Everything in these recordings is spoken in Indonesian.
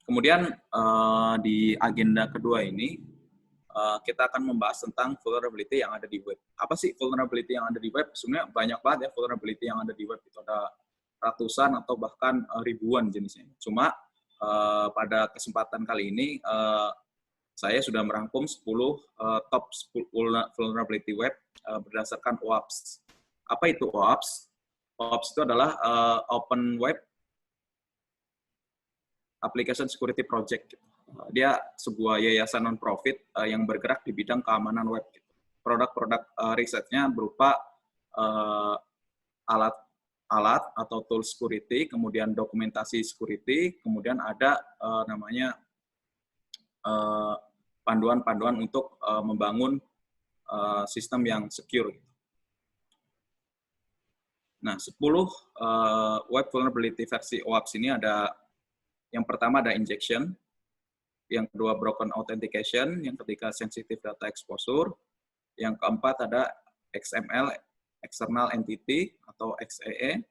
Kemudian di agenda kedua ini kita akan membahas tentang vulnerability yang ada di web. Apa sih vulnerability yang ada di web? Sebenarnya banyak banget ya vulnerability yang ada di web. Itu ada ratusan atau bahkan ribuan jenisnya. Cuma pada kesempatan kali ini saya sudah merangkum 10 top 10 vulnerability web berdasarkan OWASP. Apa itu OWASP? OWASP itu adalah Open Web Application Security Project. Dia sebuah yayasan non-profit yang bergerak di bidang keamanan web. Produk-produk risetnya berupa alat atau tool security, kemudian dokumentasi security, kemudian ada namanya panduan-panduan untuk membangun sistem yang secure. Nah, 10 web vulnerability versi OWASP ini ada, yang pertama ada injection, yang kedua broken authentication, yang ketiga sensitive data exposure, yang keempat ada XML, external entity atau XEE,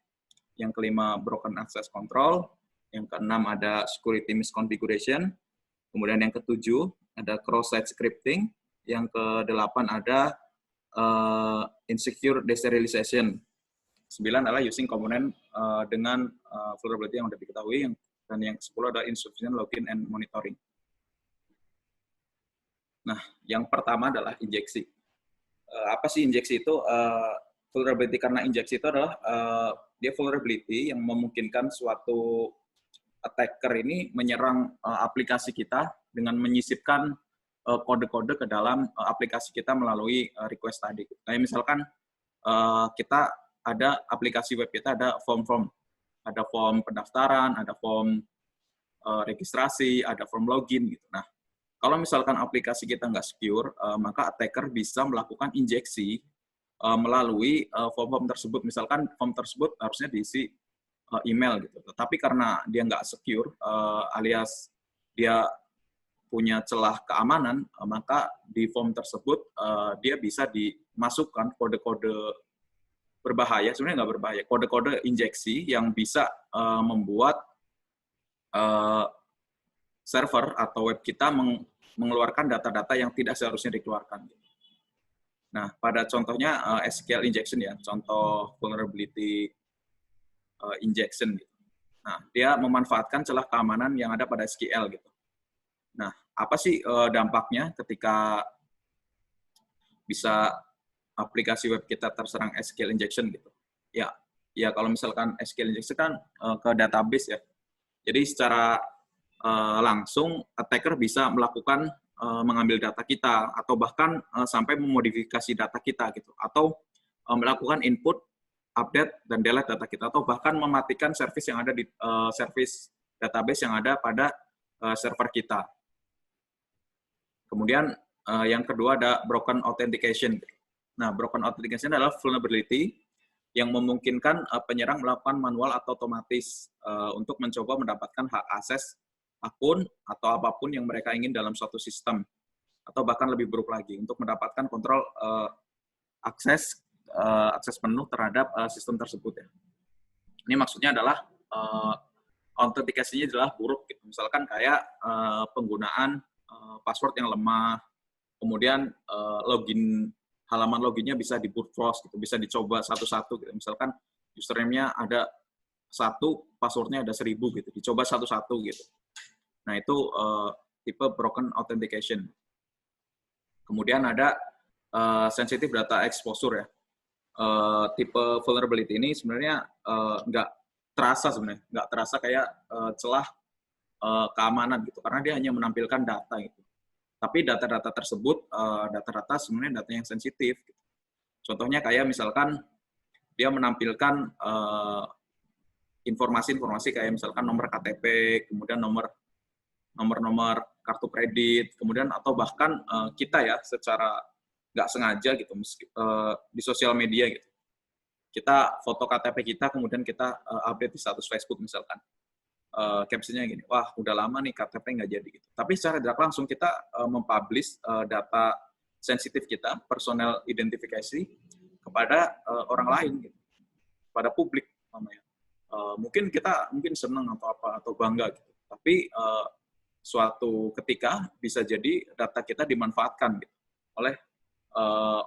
yang kelima broken access control, yang keenam ada security misconfiguration, kemudian yang ketujuh ada cross-site scripting, yang kedelapan ada insecure deserialization, 9 adalah using komponen dengan vulnerability yang sudah diketahui, dan yang 10 ada insufficient login and monitoring. Nah, yang pertama adalah injeksi. Apa sih injeksi itu? Vulnerability karena injeksi itu adalah dia vulnerability yang memungkinkan suatu attacker ini menyerang aplikasi kita dengan menyisipkan kode-kode ke dalam aplikasi kita melalui request tadi. Kayak misalkan kita ada aplikasi web kita ada form-form. Ada form pendaftaran, ada form registrasi, ada form login gitu. Nah, kalau misalkan aplikasi kita nggak secure, maka attacker bisa melakukan injeksi melalui form-form tersebut. Misalkan form tersebut harusnya diisi email gitu. Tetapi karena dia nggak secure, alias dia punya celah keamanan, maka di form tersebut dia bisa dimasukkan kode-kode berbahaya, sebenarnya nggak berbahaya, kode-kode injeksi yang bisa membuat server atau web kita mengeluarkan data-data yang tidak seharusnya dikeluarkan. Nah, pada contohnya SQL injection ya, contoh vulnerability injection. Nah, dia memanfaatkan celah keamanan yang ada pada SQL gitu. Nah, apa sih dampaknya ketika bisa aplikasi web kita terserang SQL injection gitu? Ya kalau misalkan SQL injection kan ke database ya. Jadi secara langsung attacker bisa melakukan mengambil data kita atau bahkan sampai memodifikasi data kita gitu, atau melakukan input, update dan delete data kita, atau bahkan mematikan service yang ada di service database yang ada pada server kita. Kemudian yang kedua ada broken authentication. Nah, broken authentication adalah vulnerability yang memungkinkan penyerang melakukan manual atau otomatis untuk mencoba mendapatkan hak akses akun atau apapun yang mereka ingin dalam suatu sistem, atau bahkan lebih buruk lagi untuk mendapatkan kontrol akses penuh terhadap sistem tersebut ya. Ini maksudnya adalah autentikasinya adalah buruk gitu. Misalkan kayak penggunaan password yang lemah, kemudian halaman loginnya bisa di brute force gitu, bisa dicoba satu-satu gitu. Misalkan username-nya ada 1, passwordnya ada 1000 gitu, dicoba satu-satu gitu. Nah, itu tipe broken authentication. Kemudian ada sensitive data exposure ya. Tipe vulnerability ini sebenarnya nggak terasa sebenarnya, nggak terasa kayak celah keamanan gitu, karena dia hanya menampilkan data gitu. Tapi data-data tersebut, data-data sebenarnya data yang sensitif. Contohnya kayak misalkan dia menampilkan informasi-informasi kayak misalkan nomor KTP, kemudian nomor kartu kredit, kemudian atau bahkan kita ya secara nggak sengaja gitu di sosial media gitu. Kita foto KTP kita, kemudian kita update di status Facebook misalkan. Captionnya gini, wah udah lama nih KTP nggak jadi gitu. Tapi secara tidak langsung kita mempublish data sensitif kita, personal identifikasi kepada orang lain gitu, pada publik namanya. Mungkin kita senang atau apa atau bangga gitu. Tapi suatu ketika bisa jadi data kita dimanfaatkan gitu, oleh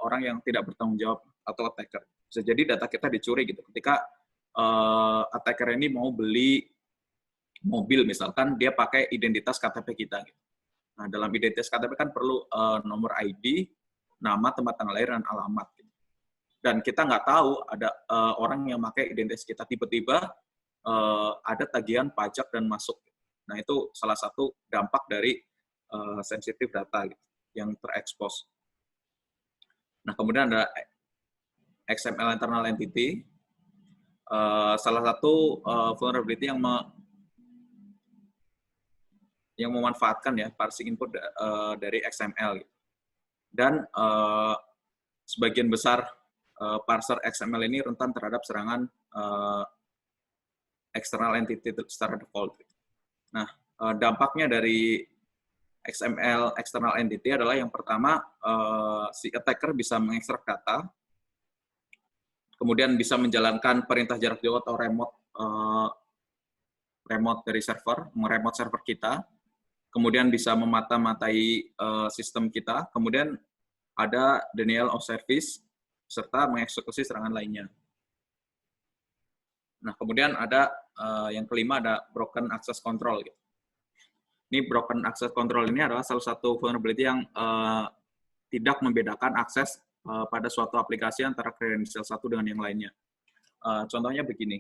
orang yang tidak bertanggung jawab atau attacker. Bisa jadi data kita dicuri gitu. Ketika attacker ini mau beli mobil misalkan, dia pakai identitas KTP kita gitu. Nah, dalam identitas KTP kan perlu nomor ID, nama, tempat tanggal lahir, dan alamat. Gitu. Dan kita nggak tahu ada orang yang pakai identitas kita, tiba-tiba ada tagihan pajak dan masuk. Nah, itu salah satu dampak dari sensitif data gitu, yang terekspos. Nah, kemudian ada XML internal entity, salah satu vulnerability yang memanfaatkan ya parsing input dari XML. Gitu. Dan sebagian besar parser XML ini rentan terhadap serangan external entity secara default. Nah, dampaknya dari XML external entity adalah yang pertama, si attacker bisa mengekstrak data, kemudian bisa menjalankan perintah jarak jauh atau remote dari server, meremote server kita, kemudian bisa memata-matai sistem kita, kemudian ada denial of service, serta mengeksekusi serangan lainnya. Nah, kemudian ada yang kelima, ada broken access control. Gitu. Ini broken access control ini adalah salah satu vulnerability yang tidak membedakan akses pada suatu aplikasi antara credential satu dengan yang lainnya. Contohnya begini,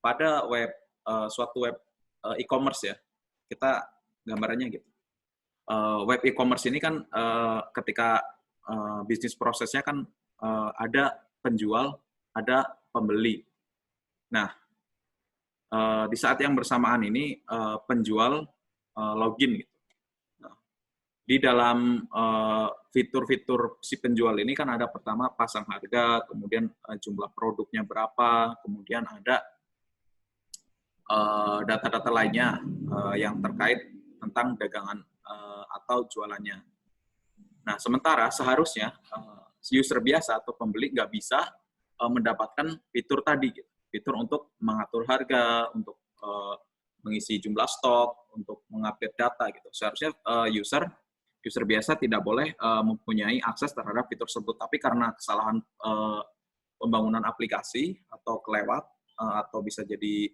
pada suatu web e-commerce ya, kita gambarannya gitu. Web e-commerce ini kan ketika bisnis prosesnya kan ada penjual, ada pembeli. Nah, di saat yang bersamaan ini penjual login gitu. Nah, di dalam fitur-fitur si penjual ini kan ada pertama pasang harga, kemudian jumlah produknya berapa, kemudian ada data-data lainnya yang terkait tentang dagangan atau jualannya. Nah, sementara seharusnya user biasa atau pembeli nggak bisa mendapatkan fitur tadi, gitu. Fitur untuk mengatur harga, untuk mengisi jumlah stok, untuk mengupdate data gitu. Seharusnya user biasa tidak boleh mempunyai akses terhadap fitur tersebut. Tapi karena kesalahan pembangunan aplikasi atau kelewat atau bisa jadi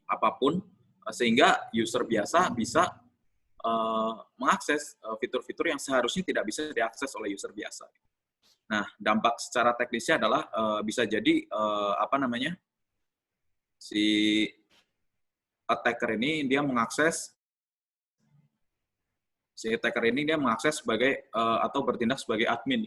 apapun, sehingga user biasa bisa mengakses fitur-fitur yang seharusnya tidak bisa diakses oleh user biasa. Nah, dampak secara teknisnya adalah bisa jadi si attacker ini dia mengakses sebagai atau bertindak sebagai admin.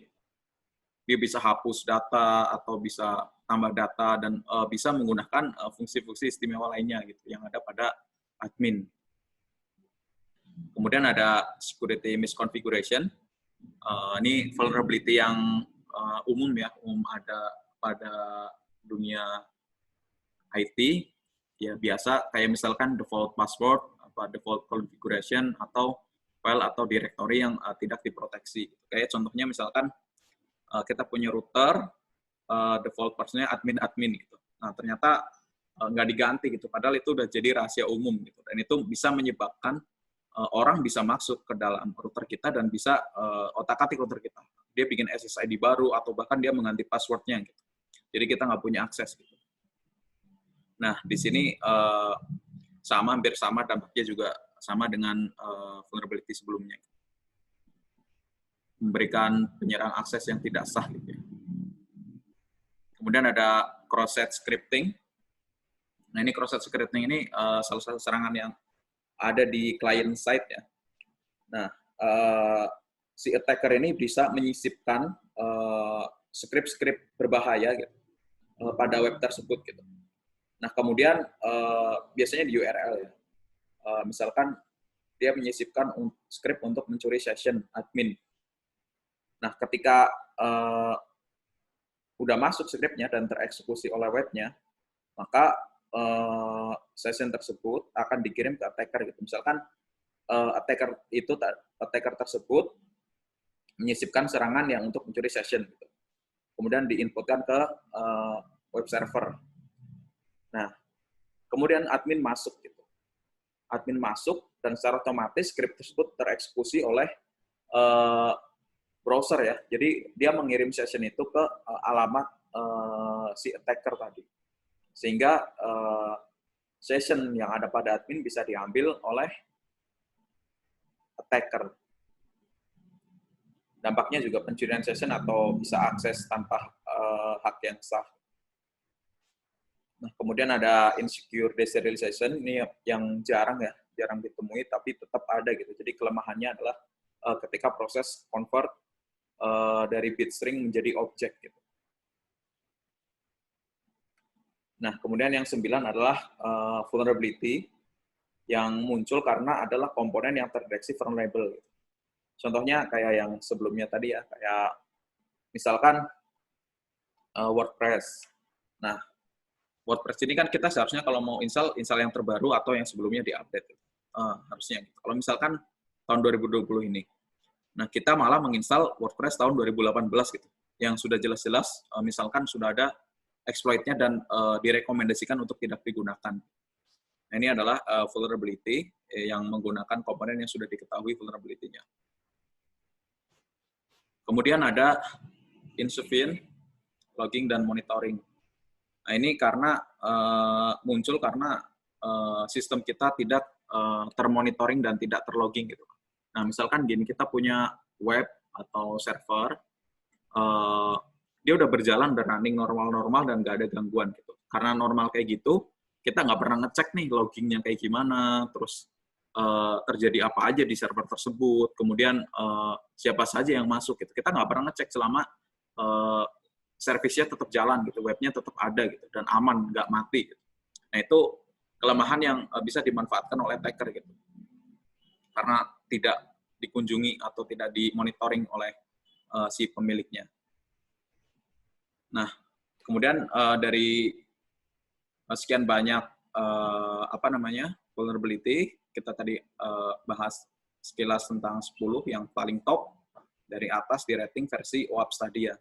Dia bisa hapus data atau bisa tambah data dan bisa menggunakan fungsi-fungsi istimewa lainnya gitu yang ada pada admin. Kemudian ada security misconfiguration. Ini vulnerability yang umum ada pada dunia IT. Ya biasa kayak misalkan default password, default configuration atau file atau directory yang tidak diproteksi. Kayak contohnya misalkan kita punya router, default passwordnya admin gitu. Nah ternyata nggak diganti gitu, padahal itu udah jadi rahasia umum gitu. Dan itu bisa menyebabkan orang bisa masuk ke dalam router kita dan bisa otak-atik router kita. Dia bikin SSID baru atau bahkan dia mengganti passwordnya gitu. Jadi kita nggak punya akses gitu. Nah di sini hampir sama dampaknya juga sama dengan vulnerability sebelumnya. Memberikan penyerang akses yang tidak sah gitu ya. Kemudian ada cross-site scripting. Nah ini cross-site scripting ini salah satu serangan yang ada di client side ya. Nah, si attacker ini bisa menyisipkan script-script berbahaya gitu pada web tersebut gitu. Nah, kemudian biasanya di URL ya. Misalkan dia menyisipkan script untuk mencuri session admin. Nah, ketika udah masuk scriptnya dan tereksekusi oleh webnya, maka session tersebut akan dikirim ke attacker gitu. Misalkan attacker tersebut menyisipkan serangan yang untuk mencuri session gitu. Kemudian diinputkan ke web server. Nah, kemudian admin masuk gitu. admin masuk dan secara otomatis script tersebut tereksekusi oleh browser ya. Jadi dia mengirim session itu ke alamat si attacker tadi. Sehingga session yang ada pada admin bisa diambil oleh attacker. Dampaknya juga pencurian session atau bisa akses tanpa hak yang sah. Nah, kemudian ada insecure deserialization, ini yang jarang ditemui, tapi tetap ada gitu. Jadi kelemahannya adalah ketika proses convert dari bit string menjadi objek gitu. Nah, kemudian yang 9 adalah vulnerability yang muncul karena adalah komponen yang terdeteksi vulnerable. Gitu. Contohnya kayak yang sebelumnya tadi ya, kayak misalkan WordPress. Nah, WordPress ini kan kita seharusnya kalau mau install yang terbaru atau yang sebelumnya diupdate. Harusnya. Kalau misalkan tahun 2020 ini, nah kita malah menginstal WordPress tahun 2018 gitu, yang sudah jelas-jelas misalkan sudah ada exploit-nya dan direkomendasikan untuk tidak digunakan. Nah, ini adalah vulnerability yang menggunakan komponen yang sudah diketahui vulnerability-nya. Kemudian ada insufficient logging dan monitoring. Nah, ini karena muncul karena sistem kita tidak termonitoring dan tidak terlogging gitu. Nah, misalkan gini, kita punya web atau server, dia udah berjalan dan running normal-normal dan nggak ada gangguan gitu. Karena normal kayak gitu, kita nggak pernah ngecek nih loggingnya kayak gimana, terus terjadi apa aja di server tersebut, kemudian siapa saja yang masuk gitu. Kita nggak pernah ngecek selama servisnya tetap jalan gitu, webnya tetap ada gitu dan aman, nggak mati. Gitu. Nah itu kelemahan yang bisa dimanfaatkan oleh attacker gitu, karena tidak dikunjungi atau tidak dimonitoring oleh si pemiliknya. Nah kemudian dari sekian banyak vulnerability, kita tadi bahas sekilas tentang 10 yang paling top dari atas di rating versi OWASP tadi ya.